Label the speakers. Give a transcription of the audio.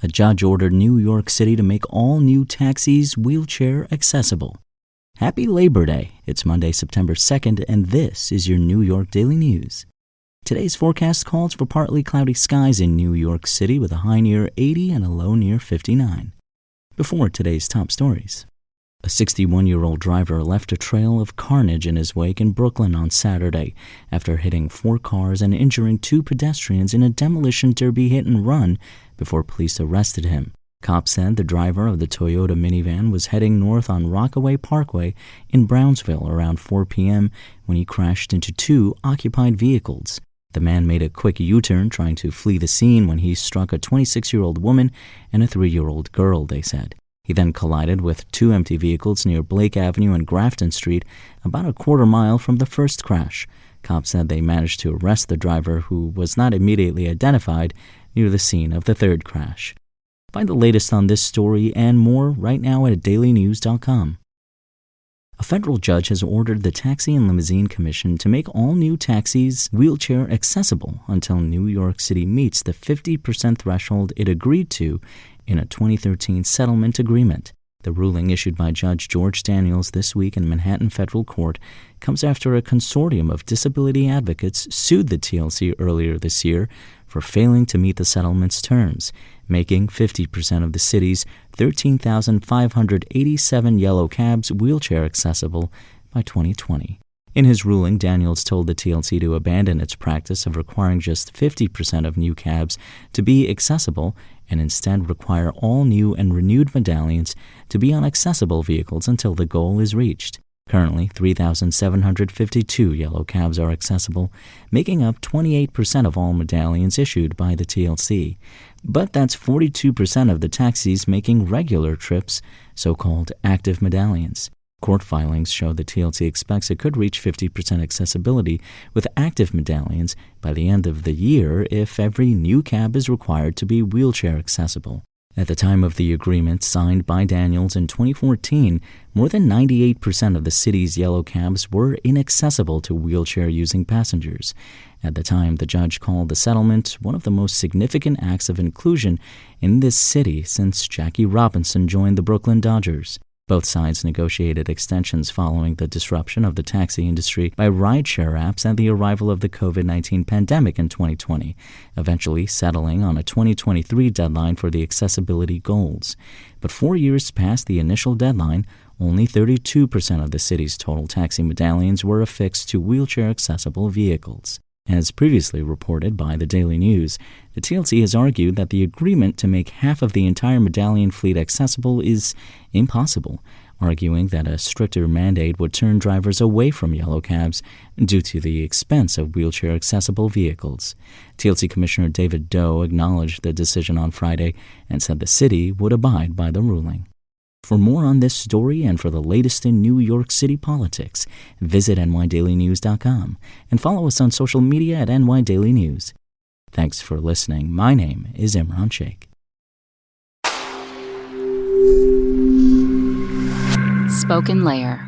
Speaker 1: A judge ordered New York City to make all new taxis wheelchair accessible. Happy Labor Day. It's Monday, September 2nd, and this is your New York Daily News. Today's forecast calls for partly cloudy skies in New York City with a high near 80 and a low near 59. Before today's top stories. A 61-year-old driver left a trail of carnage in his wake in Brooklyn on Saturday after hitting 4 cars and injuring 2 pedestrians in a demolition derby hit-and-run before police arrested him. Cops said the driver of the Toyota minivan was heading north on Rockaway Parkway in Brownsville around 4 p.m. when he crashed into 2 occupied vehicles. The man made a quick U-turn trying to flee the scene when he struck a 26-year-old woman and a 3-year-old girl, they said. He then collided with 2 empty vehicles near Blake Avenue and Grafton Street, about a quarter mile from the first crash. Cops said they managed to arrest the driver, who was not immediately identified, near the scene of the third crash. Find the latest on this story and more right now at dailynews.com. A federal judge has ordered the Taxi and Limousine Commission to make all new taxis wheelchair accessible until New York City meets the 50% threshold it agreed to in a 2013 settlement agreement. The ruling issued by Judge George Daniels this week in Manhattan Federal Court comes after a consortium of disability advocates sued the TLC earlier this year for failing to meet the settlement's terms, making 50% of the city's 13,587 yellow cabs wheelchair accessible by 2020. In his ruling, Daniels told the TLC to abandon its practice of requiring just 50% of new cabs to be accessible and instead require all new and renewed medallions to be on accessible vehicles until the goal is reached. Currently, 3,752 yellow cabs are accessible, making up 28% of all medallions issued by the TLC. But that's 42% of the taxis making regular trips, so-called active medallions. Court filings show the TLC expects it could reach 50% accessibility with active medallions by the end of the year if every new cab is required to be wheelchair accessible. At the time of the agreement signed by Daniels in 2014, more than 98% of the city's yellow cabs were inaccessible to wheelchair-using passengers. At the time, the judge called the settlement one of the most significant acts of inclusion in this city since Jackie Robinson joined the Brooklyn Dodgers. Both sides negotiated extensions following the disruption of the taxi industry by rideshare apps and the arrival of the COVID-19 pandemic in 2020, eventually settling on a 2023 deadline for the accessibility goals. But 4 years past the initial deadline, only 32% of the city's total taxi medallions were affixed to wheelchair-accessible vehicles. As previously reported by the Daily News, the TLC has argued that the agreement to make half of the entire medallion fleet accessible is impossible, arguing that a stricter mandate would turn drivers away from yellow cabs due to the expense of wheelchair-accessible vehicles. TLC Commissioner David Doe acknowledged the decision on Friday and said the city would abide by the ruling. For more on this story and for the latest in New York City politics, visit nydailynews.com and follow us on social media at nydailynews. Thanks for listening. My name is Imran Sheikh.
Speaker 2: Spoken Layer.